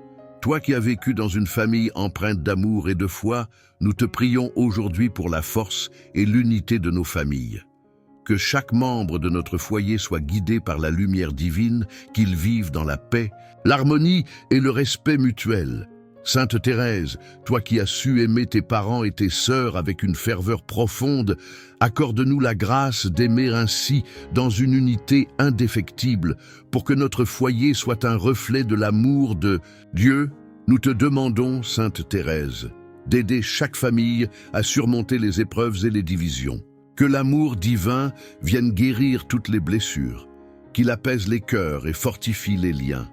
toi qui as vécu dans une famille empreinte d'amour et de foi, nous te prions aujourd'hui pour la force et l'unité de nos familles. Que chaque membre de notre foyer soit guidé par la lumière divine, qu'il vive dans la paix, l'harmonie et le respect mutuel. Sainte Thérèse, toi qui as su aimer tes parents et tes sœurs avec une ferveur profonde, accorde-nous la grâce d'aimer ainsi dans une unité indéfectible pour que notre foyer soit un reflet de l'amour de Dieu. Nous te demandons, Sainte Thérèse, d'aider chaque famille à surmonter les épreuves et les divisions. Que l'amour divin vienne guérir toutes les blessures, qu'il apaise les cœurs et fortifie les liens.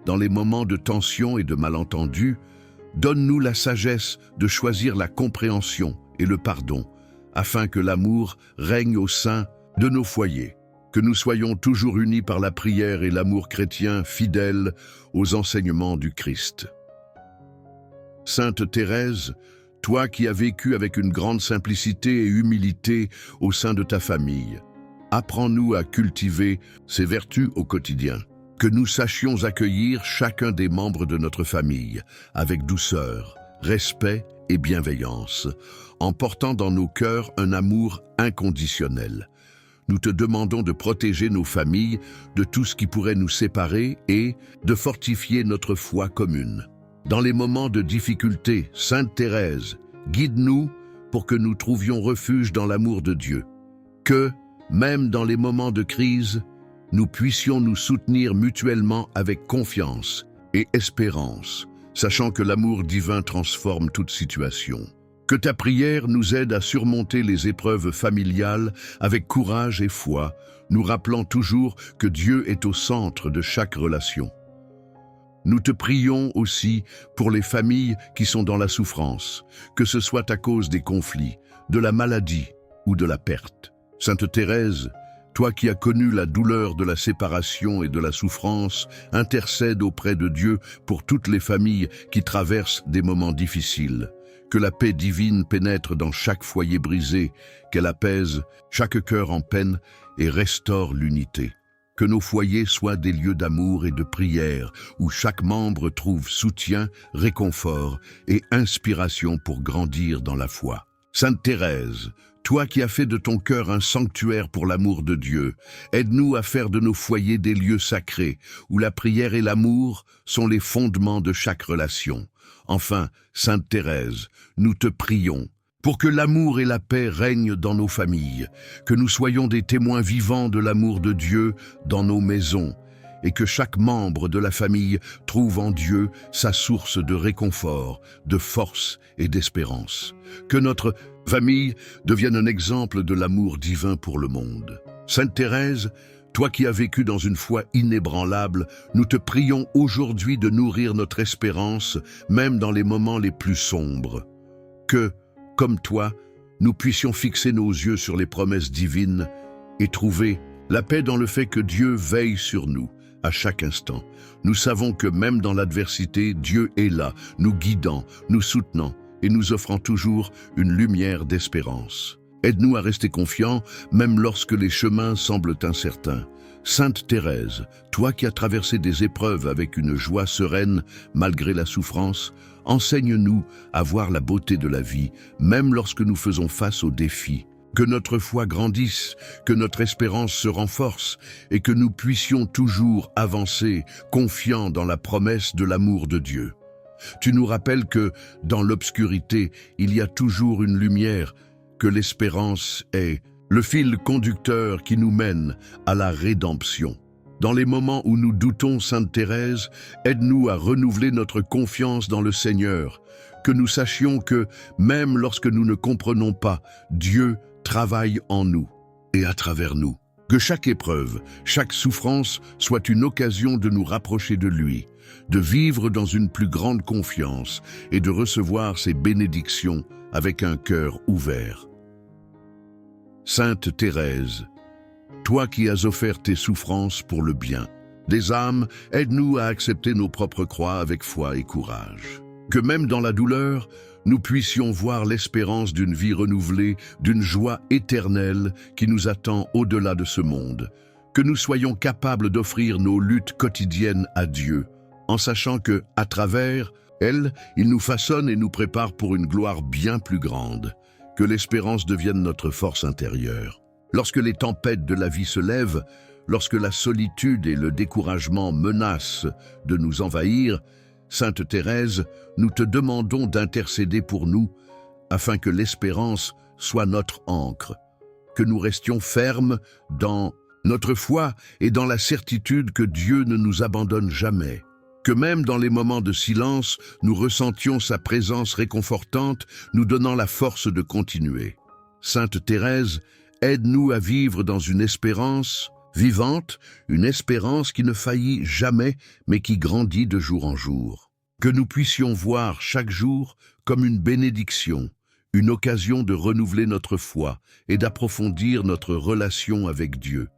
Dans les moments de tension et de malentendu, donne-nous la sagesse de choisir la compréhension et le pardon, afin que l'amour règne au sein de nos foyers. Que nous soyons toujours unis par la prière et l'amour chrétien fidèles aux enseignements du Christ. Sainte Thérèse, toi qui as vécu avec une grande simplicité et humilité au sein de ta famille, apprends-nous à cultiver ces vertus au quotidien. Que nous sachions accueillir chacun des membres de notre famille avec douceur, respect et bienveillance, en portant dans nos cœurs un amour inconditionnel. Nous te demandons de protéger nos familles de tout ce qui pourrait nous séparer et de fortifier notre foi commune. Dans les moments de difficulté, Sainte Thérèse, guide-nous pour que nous trouvions refuge dans l'amour de Dieu. Que, même dans les moments de crise, nous puissions nous soutenir mutuellement avec confiance et espérance, sachant que l'amour divin transforme toute situation. Que ta prière nous aide à surmonter les épreuves familiales avec courage et foi, nous rappelant toujours que Dieu est au centre de chaque relation. Nous te prions aussi pour les familles qui sont dans la souffrance, que ce soit à cause des conflits, de la maladie ou de la perte. Sainte Thérèse, toi qui as connu la douleur de la séparation et de la souffrance, intercède auprès de Dieu pour toutes les familles qui traversent des moments difficiles. Que la paix divine pénètre dans chaque foyer brisé, qu'elle apaise chaque cœur en peine et restaure l'unité. Que nos foyers soient des lieux d'amour et de prière, où chaque membre trouve soutien, réconfort et inspiration pour grandir dans la foi. Sainte Thérèse, toi qui as fait de ton cœur un sanctuaire pour l'amour de Dieu, aide-nous à faire de nos foyers des lieux sacrés, où la prière et l'amour sont les fondements de chaque relation. Enfin, Sainte Thérèse, nous te prions pour que l'amour et la paix règnent dans nos familles, que nous soyons des témoins vivants de l'amour de Dieu dans nos maisons, et que chaque membre de la famille trouve en Dieu sa source de réconfort, de force et d'espérance. Que notre famille devienne un exemple de l'amour divin pour le monde. Sainte Thérèse, toi qui as vécu dans une foi inébranlable, nous te prions aujourd'hui de nourrir notre espérance, même dans les moments les plus sombres. Que, comme toi, nous puissions fixer nos yeux sur les promesses divines et trouver la paix dans le fait que Dieu veille sur nous à chaque instant. Nous savons que même dans l'adversité, Dieu est là, nous guidant, nous soutenant et nous offrant toujours une lumière d'espérance. Aide-nous à rester confiants, même lorsque les chemins semblent incertains. Sainte Thérèse, toi qui as traversé des épreuves avec une joie sereine malgré la souffrance, enseigne-nous à voir la beauté de la vie, même lorsque nous faisons face aux défis. Que notre foi grandisse, que notre espérance se renforce et que nous puissions toujours avancer, confiants dans la promesse de l'amour de Dieu. Tu nous rappelles que, dans l'obscurité, il y a toujours une lumière, que l'espérance est le fil conducteur qui nous mène à la rédemption. Dans les moments où nous doutons, Sainte Thérèse, aide-nous à renouveler notre confiance dans le Seigneur, que nous sachions que, même lorsque nous ne comprenons pas, Dieu travaille en nous et à travers nous. Que chaque épreuve, chaque souffrance soit une occasion de nous rapprocher de lui, de vivre dans une plus grande confiance et de recevoir ses bénédictions avec un cœur ouvert. Sainte Thérèse, toi qui as offert tes souffrances pour le bien des âmes, aide-nous à accepter nos propres croix avec foi et courage. Que même dans la douleur, nous puissions voir l'espérance d'une vie renouvelée, d'une joie éternelle qui nous attend au-delà de ce monde. Que nous soyons capables d'offrir nos luttes quotidiennes à Dieu, en sachant que, à travers elles, il nous façonne et nous prépare pour une gloire bien plus grande. Que l'espérance devienne notre force intérieure. Lorsque les tempêtes de la vie se lèvent, lorsque la solitude et le découragement menacent de nous envahir, Sainte Thérèse, nous te demandons d'intercéder pour nous, afin que l'espérance soit notre ancre, que nous restions fermes dans notre foi et dans la certitude que Dieu ne nous abandonne jamais. Que même dans les moments de silence, nous ressentions sa présence réconfortante, nous donnant la force de continuer. Sainte Thérèse, aide-nous à vivre dans une espérance vivante, une espérance qui ne faillit jamais, mais qui grandit de jour en jour. Que nous puissions voir chaque jour comme une bénédiction, une occasion de renouveler notre foi et d'approfondir notre relation avec Dieu.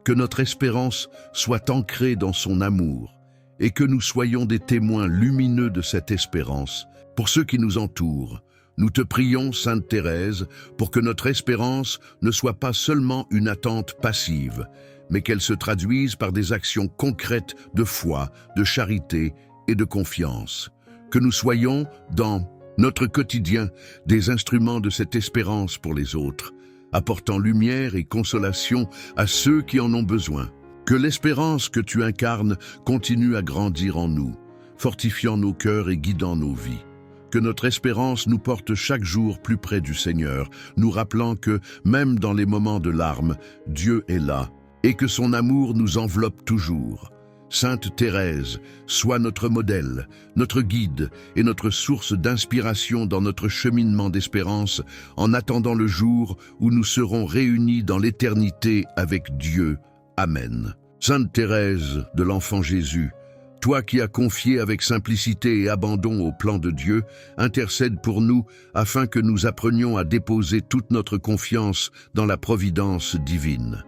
Que notre espérance soit ancrée dans son amour et que nous soyons des témoins lumineux de cette espérance pour ceux qui nous entourent. Nous te prions, Sainte Thérèse, pour que notre espérance ne soit pas seulement une attente passive, mais qu'elle se traduise par des actions concrètes de foi, de charité et de confiance. Que nous soyons, dans notre quotidien, des instruments de cette espérance pour les autres, apportant lumière et consolation à ceux qui en ont besoin. Que l'espérance que tu incarnes continue à grandir en nous, fortifiant nos cœurs et guidant nos vies. Que notre espérance nous porte chaque jour plus près du Seigneur, nous rappelant que, même dans les moments de larmes, Dieu est là, et que son amour nous enveloppe toujours. Sainte Thérèse, sois notre modèle, notre guide et notre source d'inspiration dans notre cheminement d'espérance, en attendant le jour où nous serons réunis dans l'éternité avec Dieu. Amen. Sainte Thérèse de l'Enfant Jésus, toi qui as confié avec simplicité et abandon au plan de Dieu, intercède pour nous afin que nous apprenions à déposer toute notre confiance dans la providence divine.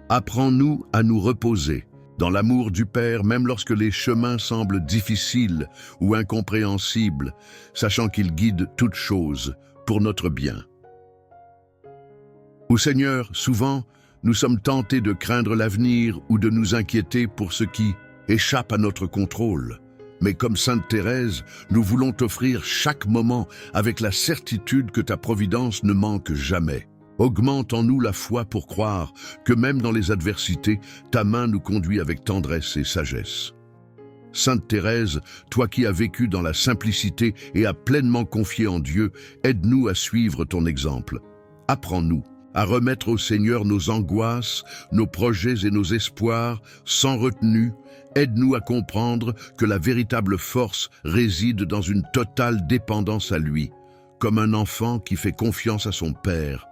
Apprends-nous à nous reposer dans l'amour du Père, même lorsque les chemins semblent difficiles ou incompréhensibles, sachant qu'il guide toutes choses pour notre bien. Ô Seigneur, souvent, nous sommes tentés de craindre l'avenir ou de nous inquiéter pour ce qui échappe à notre contrôle. Mais comme Sainte Thérèse, nous voulons t'offrir chaque moment avec la certitude que ta providence ne manque jamais. Augmente en nous la foi pour croire que même dans les adversités, ta main nous conduit avec tendresse et sagesse. Sainte Thérèse, toi qui as vécu dans la simplicité et as pleinement confié en Dieu, aide-nous à suivre ton exemple. Apprends-nous à remettre au Seigneur nos angoisses, nos projets et nos espoirs sans retenue. Aide-nous à comprendre que la véritable force réside dans une totale dépendance à lui, comme un enfant qui fait confiance à son Père.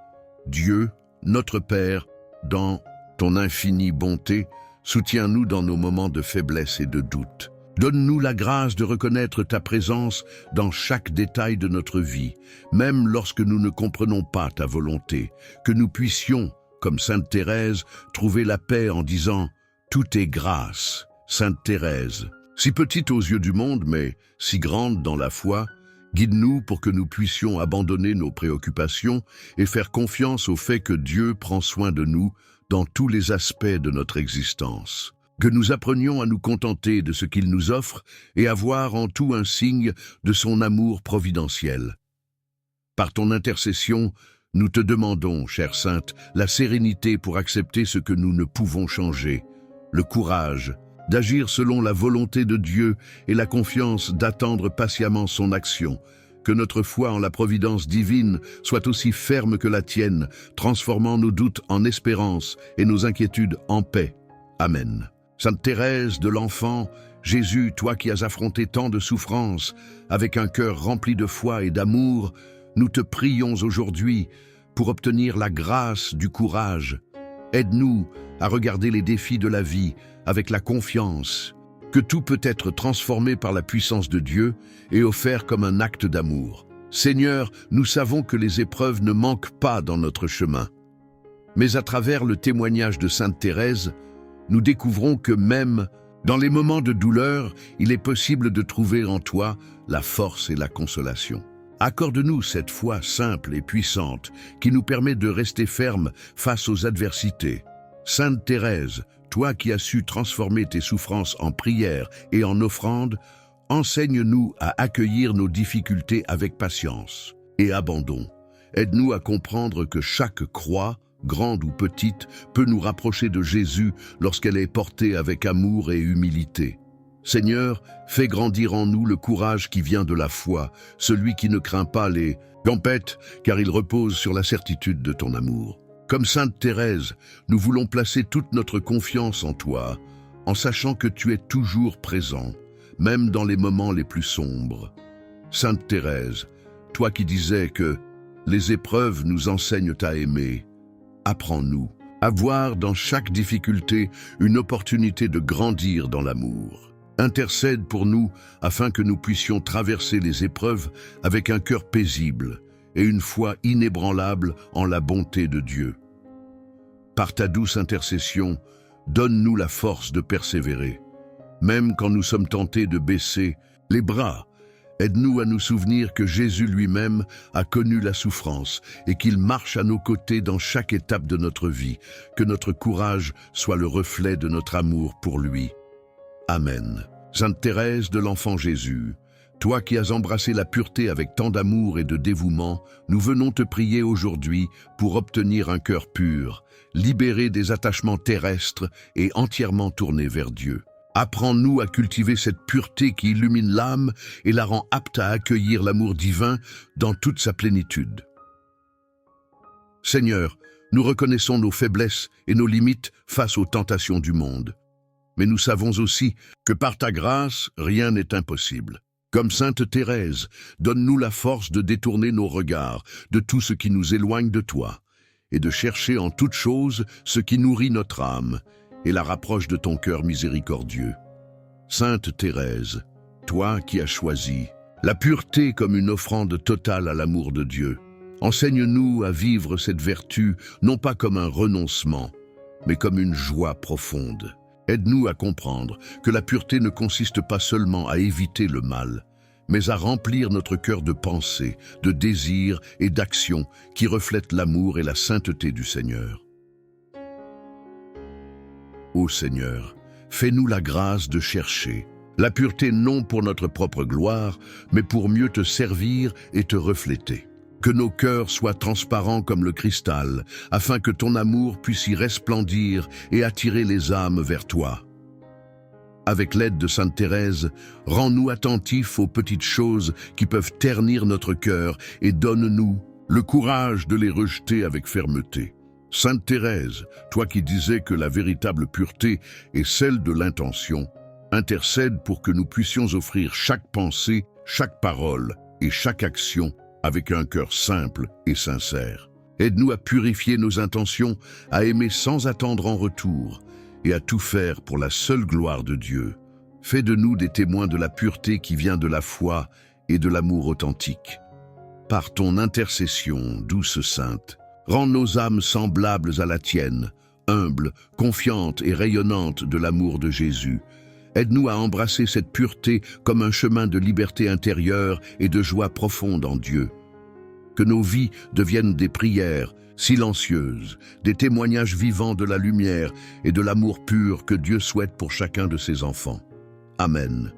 Dieu, notre Père, dans ton infinie bonté, soutiens-nous dans nos moments de faiblesse et de doute. Donne-nous la grâce de reconnaître ta présence dans chaque détail de notre vie, même lorsque nous ne comprenons pas ta volonté, que nous puissions, comme Sainte Thérèse, trouver la paix en disant « Tout est grâce ». Sainte Thérèse, si petite aux yeux du monde, mais si grande dans la foi, guide-nous pour que nous puissions abandonner nos préoccupations et faire confiance au fait que Dieu prend soin de nous dans tous les aspects de notre existence. Que nous apprenions à nous contenter de ce qu'il nous offre et à voir en tout un signe de son amour providentiel. Par ton intercession, nous te demandons, chère Sainte, la sérénité pour accepter ce que nous ne pouvons changer, le courage d'agir selon la volonté de Dieu et la confiance d'attendre patiemment son action. Que notre foi en la providence divine soit aussi ferme que la tienne, transformant nos doutes en espérance et nos inquiétudes en paix. Amen. Sainte Thérèse de l'Enfant Jésus, toi qui as affronté tant de souffrances, avec un cœur rempli de foi et d'amour, nous te prions aujourd'hui pour obtenir la grâce du courage. Aide-nous à regarder les défis de la vie avec la confiance que tout peut être transformé par la puissance de Dieu et offert comme un acte d'amour. Seigneur, nous savons que les épreuves ne manquent pas dans notre chemin. Mais à travers le témoignage de Sainte Thérèse, nous découvrons que même dans les moments de douleur, il est possible de trouver en toi la force et la consolation. Accorde-nous cette foi simple et puissante qui nous permet de rester fermes face aux adversités. Sainte Thérèse, toi qui as su transformer tes souffrances en prières et en offrandes, enseigne-nous à accueillir nos difficultés avec patience et abandon. Aide-nous à comprendre que chaque croix, grande ou petite, peut nous rapprocher de Jésus lorsqu'elle est portée avec amour et humilité. Seigneur, fais grandir en nous le courage qui vient de la foi, celui qui ne craint pas les tempêtes, car il repose sur la certitude de ton amour. Comme Sainte Thérèse, nous voulons placer toute notre confiance en toi, en sachant que tu es toujours présent, même dans les moments les plus sombres. Sainte Thérèse, toi qui disais que Les épreuves nous enseignent à aimer. Apprends-nous à voir dans chaque difficulté une opportunité de grandir dans l'amour. Intercède pour nous afin que nous puissions traverser les épreuves avec un cœur paisible et une foi inébranlable en la bonté de Dieu. Par ta douce intercession, donne-nous la force de persévérer. Même quand nous sommes tentés de baisser les bras, aide-nous à nous souvenir que Jésus lui-même a connu la souffrance et qu'il marche à nos côtés dans chaque étape de notre vie, que notre courage soit le reflet de notre amour pour lui. Amen. Sainte Thérèse de l'Enfant Jésus, toi qui as embrassé la pureté avec tant d'amour et de dévouement, nous venons te prier aujourd'hui pour obtenir un cœur pur, libéré des attachements terrestres et entièrement tourné vers Dieu. Apprends-nous à cultiver cette pureté qui illumine l'âme et la rend apte à accueillir l'amour divin dans toute sa plénitude. Seigneur, nous reconnaissons nos faiblesses et nos limites face aux tentations du monde. Mais nous savons aussi que par ta grâce, rien n'est impossible. Comme Sainte Thérèse, donne-nous la force de détourner nos regards de tout ce qui nous éloigne de toi et de chercher en toute chose ce qui nourrit notre âme et la rapproche de ton cœur miséricordieux. Sainte Thérèse, toi qui as choisi la pureté comme une offrande totale à l'amour de Dieu, enseigne-nous à vivre cette vertu non pas comme un renoncement, mais comme une joie profonde. Aide-nous à comprendre que la pureté ne consiste pas seulement à éviter le mal, mais à remplir notre cœur de pensées, de désirs et d'actions qui reflètent l'amour et la sainteté du Seigneur. Ô Seigneur, fais-nous la grâce de chercher la pureté non pour notre propre gloire, mais pour mieux te servir et te refléter. Que nos cœurs soient transparents comme le cristal, afin que ton amour puisse y resplendir et attirer les âmes vers toi. Avec l'aide de Sainte Thérèse, rends-nous attentifs aux petites choses qui peuvent ternir notre cœur et donne-nous le courage de les rejeter avec fermeté. Sainte Thérèse, toi qui disais que la véritable pureté est celle de l'intention, intercède pour que nous puissions offrir chaque pensée, chaque parole et chaque action avec un cœur simple et sincère. Aide-nous à purifier nos intentions, à aimer sans attendre en retour et à tout faire pour la seule gloire de Dieu. Fais de nous des témoins de la pureté qui vient de la foi et de l'amour authentique. Par ton intercession, douce Sainte, rends nos âmes semblables à la tienne, humbles, confiantes et rayonnantes de l'amour de Jésus. Aide-nous à embrasser cette pureté comme un chemin de liberté intérieure et de joie profonde en Dieu. Que nos vies deviennent des prières silencieuses, des témoignages vivants de la lumière et de l'amour pur que Dieu souhaite pour chacun de ses enfants. Amen.